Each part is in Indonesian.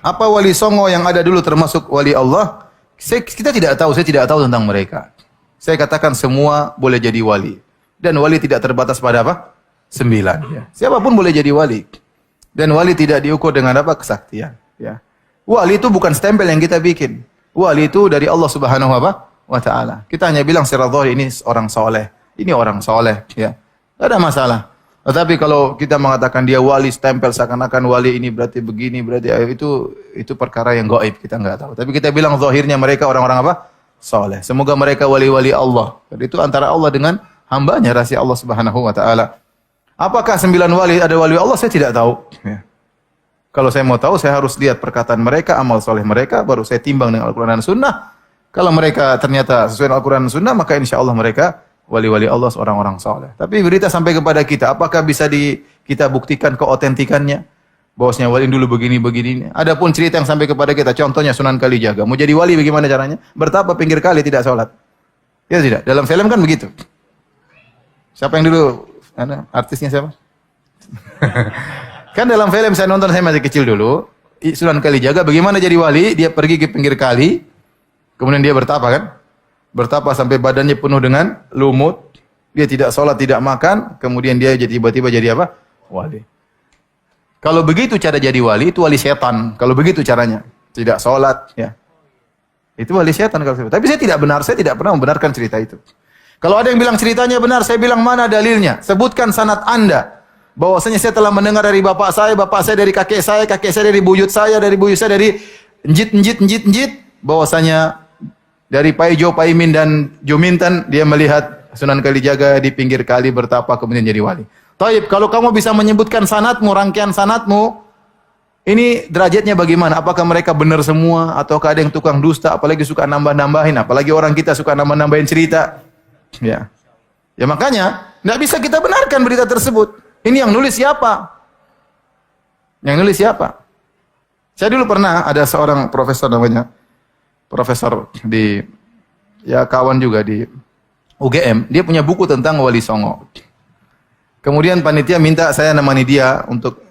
Apa wali songo yang ada dulu termasuk wali Allah? Kita tidak tahu, saya tidak tahu tentang mereka. Saya katakan semua boleh jadi wali. Dan wali tidak terbatas pada apa? 9. Ya. Siapapun boleh jadi wali. Dan wali tidak diukur dengan apa? Kesaktian. Ya. Wali itu bukan stempel yang kita bikin. Wali itu dari Allah Subhanahu wa Ta'ala. Kita hanya bilang secara zahir ini orang soleh. Ini orang soleh. Ya. Tidak ada masalah. Tetapi kalau kita mengatakan dia wali, stempel seakan-akan wali ini berarti begini, berarti itu perkara yang gaib, kita enggak tahu. Tapi kita bilang zahirnya mereka orang-orang apa? Saleh. Semoga mereka wali-wali Allah. Jadi itu antara Allah dengan hambanya, rahasia Allah Subhanahu wa Ta'ala. Apakah 9 wali ada wali Allah? Saya tidak tahu. Ya. Kalau saya mau tahu, saya harus lihat perkataan mereka, amal soleh mereka, baru saya timbang dengan Al-Quran dan Sunnah. Kalau mereka ternyata sesuai dengan Al-Quran dan Sunnah, maka insya Allah mereka wali-wali Allah, seorang-orang saleh. Tapi berita sampai kepada kita, apakah bisa kita buktikan keotentikannya? Bahwasanya wali dulu begini-begini. Adapun cerita yang sampai kepada kita, contohnya Sunan Kalijaga. Mau jadi wali bagaimana caranya? Bertapa pinggir kali tidak sholat. Ya tidak? Dalam film kan begitu. Siapa yang dulu? Artisnya siapa? Kan dalam film saya nonton, saya masih kecil dulu. Sunan Kalijaga bagaimana jadi wali? Dia pergi ke pinggir kali. Kemudian dia bertapa kan? Bertapa sampai badannya penuh dengan lumut. Dia tidak sholat, tidak makan. Kemudian dia tiba-tiba jadi apa? Wali. Kalau begitu cara jadi wali, itu wali setan. Kalau begitu caranya. Tidak sholat. Ya. Itu wali setan. Tapi saya tidak benar. Saya tidak pernah membenarkan cerita itu. Kalau ada yang bilang ceritanya benar, saya bilang mana dalilnya? Sebutkan sanad Anda. Bahwasanya saya telah mendengar dari bapak saya dari kakek saya dari buyut saya dari njit. Bahwasanya dari Paijo, Paimin dan Juminten dia melihat Sunan Kalijaga di pinggir kali bertapa kemudian jadi wali. Taib, kalau kamu bisa menyebutkan sanadmu, rangkaian sanadmu, ini derajatnya bagaimana? Apakah mereka benar semua ataukah ada yang tukang dusta, apalagi suka nambah-nambahin, apalagi orang kita suka nambah-nambahin cerita. Ya. Ya makanya enggak bisa kita benarkan berita tersebut. Ini yang nulis siapa? Yang nulis siapa? Saya dulu pernah ada seorang profesor namanya profesor di kawan juga di UGM, dia punya buku tentang Wali Songo. Kemudian panitia minta saya nemani dia untuk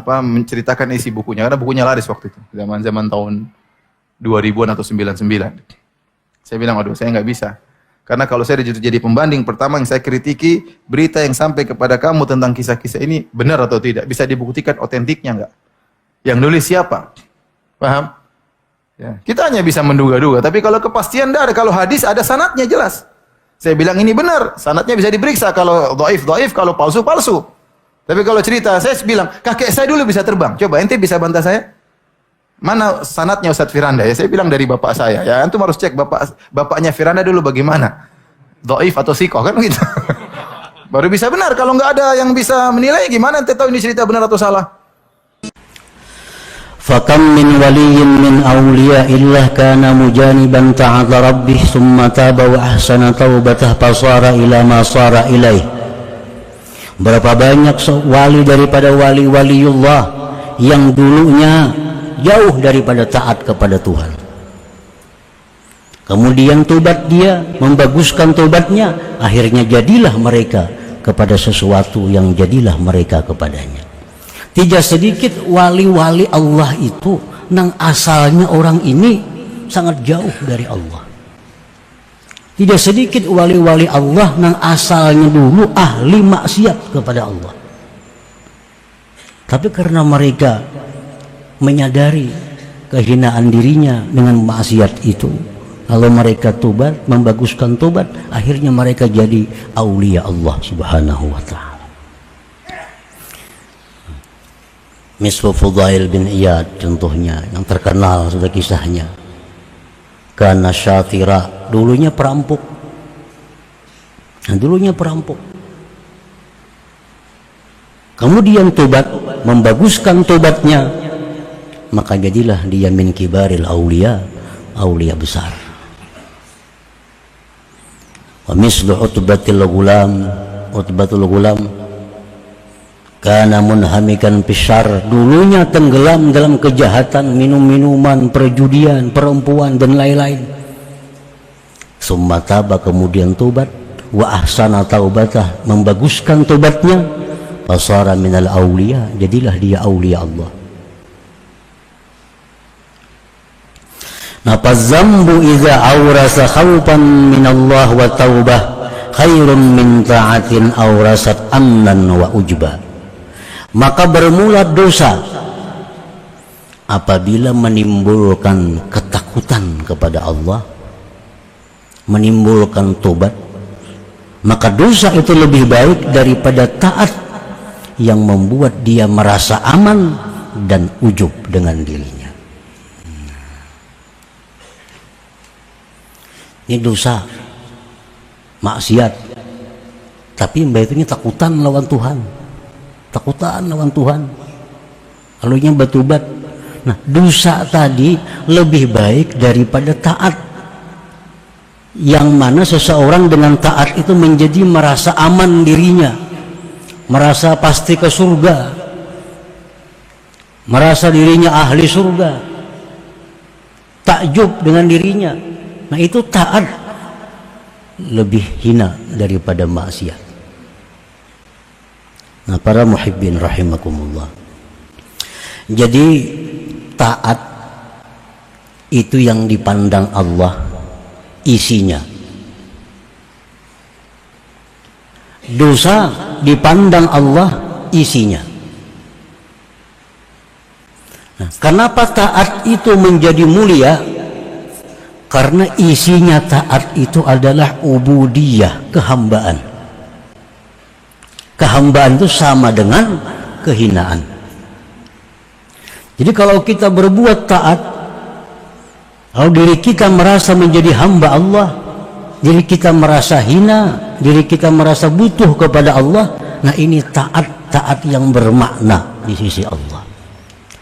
menceritakan isi bukunya karena bukunya laris waktu itu, zaman-zaman tahun 2000-an atau 99. Saya bilang, "Aduh, saya enggak bisa." Karena kalau saya jadi pembanding, pertama yang saya kritiki berita yang sampai kepada kamu tentang kisah-kisah ini benar atau tidak, bisa dibuktikan otentiknya enggak? Yang nulis siapa? Paham? Ya. Kita hanya bisa menduga-duga, tapi kalau kepastian tidak ada. Kalau hadis ada sanadnya jelas. Saya bilang ini benar, sanadnya bisa diperiksa. Kalau dhaif, kalau palsu. Tapi kalau cerita, saya bilang, kakek saya dulu bisa terbang. Coba ente bisa bantah saya? Mana sanadnya Ustaz Firanda? Ya saya bilang dari bapak saya. Ya antum harus cek bapaknya Firanda dulu bagaimana. Dhaif atau sikoh kan gitu. Baru bisa benar. Kalau nggak ada yang bisa menilai, gimana ente tahu ini cerita benar atau salah? فَكَمْ مِنْ وَلِيٍّ مِنْ أَوْلِيَاءِ اللَّهِ كَانَ مُجَانِبًا تَعَظَ رَبِّهِ ثُمَّ تَابَ وَأَحْسَنَ تَوْبَتَهُ فَصَارَ إِلَى مَا صَارَ إِلَيْهِ. Berapa banyak wali daripada wali-waliullah yang dulunya jauh daripada taat kepada Tuhan. Kemudian tobat dia, membaguskan tobatnya, akhirnya jadilah mereka kepada sesuatu yang jadilah mereka kepadanya. Tidak sedikit wali-wali Allah itu nang asalnya orang ini sangat jauh dari Allah. Tidak sedikit wali-wali Allah nang asalnya dulu ahli maksiat kepada Allah. Tapi karena mereka menyadari kehinaan dirinya dengan maksiat itu, lalu mereka tobat, membaguskan tobat, akhirnya mereka jadi aulia Allah Subhanahu wa Ta'ala. Misbah Fudail bin Iyad contohnya yang terkenal sudah kisahnya. Karena syatira, dulunya perampok. Kemudian tobat, membaguskan tobatnya, maka jadilah dia min kibaril aulia, aulia besar. Wa mislu utbatul gulam karena munhamikan pisar, dulunya tenggelam dalam kejahatan, minum-minuman, perjudian, perempuan dan lain-lain. Summa taba, kemudian tobat, wa ahsana taubatah, membaguskan tobatnya, fasara minal aulia, jadilah dia aulia Allah. Napa zambu idza awrasa khaufan min Allah wa taubah khairun min ta'atin awrasat amnan wa ujba. Maka bermula dosa apabila menimbulkan ketakutan kepada Allah, menimbulkan tobat, maka dosa itu lebih baik daripada taat yang membuat dia merasa aman dan ujub dengan dirinya. Ini dosa, maksiat, tapi mbak itu takutan lawan Tuhan, takutan lawan Tuhan, lalunya bertobat. Nah, dosa tadi lebih baik daripada taat, yang mana seseorang dengan taat itu menjadi merasa aman dirinya, merasa pasti ke surga, merasa dirinya ahli surga, takjub dengan dirinya. Nah, itu taat lebih hina daripada maksiat. Nah, para muhibbin rahimakumullah, jadi taat itu yang dipandang Allah isinya, dosa dipandang Allah isinya. Nah, kenapa taat itu menjadi mulia? Karena isinya taat itu adalah ubudiyah, kehambaan. Kehambaan itu sama dengan kehinaan. Jadi kalau kita berbuat taat, kalau diri kita merasa menjadi hamba Allah, diri kita merasa hina, diri kita merasa butuh kepada Allah, nah ini taat yang bermakna di sisi Allah,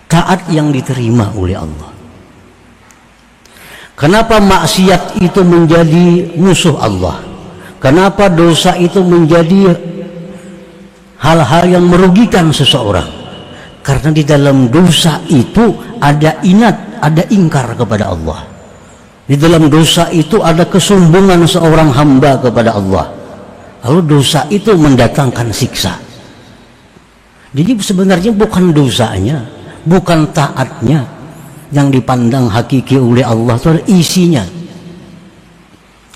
taat yang diterima oleh Allah. Kenapa maksiat itu menjadi musuh Allah? Kenapa dosa itu menjadi hal-hal yang merugikan seseorang? Karena di dalam dosa itu ada inat, ada ingkar kepada Allah. Di dalam dosa itu ada kesombongan seorang hamba kepada Allah. Lalu dosa itu mendatangkan siksa. Jadi sebenarnya bukan dosanya, bukan taatnya yang dipandang hakiki oleh Allah, itu isinya.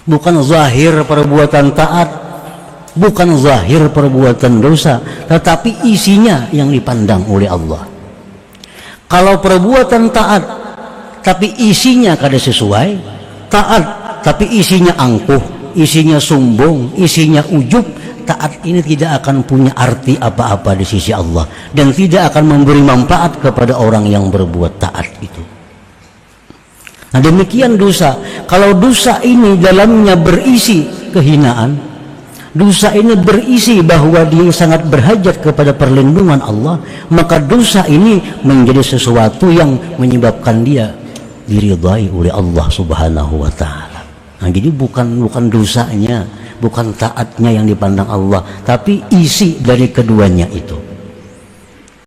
Bukan zahir perbuatan taat, bukan zahir perbuatan dosa, tetapi isinya yang dipandang oleh Allah. Kalau perbuatan taat tapi isinya kada sesuai, taat tapi isinya angkuh, isinya sombong, isinya ujub, taat ini tidak akan punya arti apa-apa di sisi Allah dan tidak akan memberi manfaat kepada orang yang berbuat taat itu. Nah, demikian dosa. Kalau dosa ini dalamnya berisi kehinaan, dosa ini berisi bahwa dia sangat berhajat kepada perlindungan Allah, maka dosa ini menjadi sesuatu yang menyebabkan dia diridhai oleh Allah Subhanahu wa taala. Nah, jadi bukan dosanya, bukan taatnya yang dipandang Allah, tapi isi dari keduanya itu.